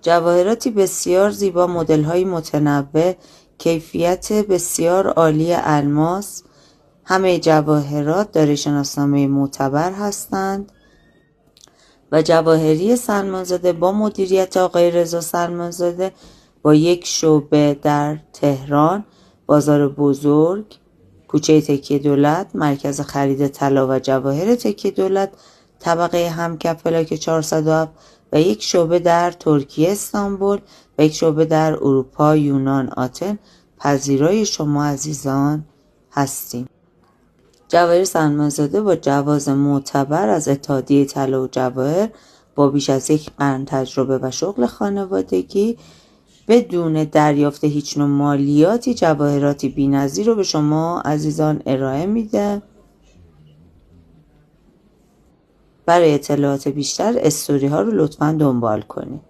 جواهراتی بسیار زیبا، مدل‌های متنوع، کیفیت بسیار عالی الماس. همه جواهرات دارای شناسنامه معتبر هستند و جواهری سلمانزاده با مدیریت آقای رضا سلمانزاده با یک شعبه در تهران، بازار بزرگ، کوچه تکیه دولت، مرکز خرید طلا و جواهر تکیه دولت، طبقه همکف فلاک 407 و یک شعبه در ترکیه استانبول و یک شعبه در اروپا یونان آتن پذیرای شما عزیزان هستیم. جواهر سلمانزاده با جواز معتبر از اتحادیه طلا و جواهر با بیش از 1 قرن تجربه و شغل خانوادگی بدون دریافت هیچ نوع مالیاتی جواهراتی بی‌نظیر رو به شما عزیزان ارائه میده. برای اطلاعات بیشتر استوری ها رو لطفاً دنبال کنید.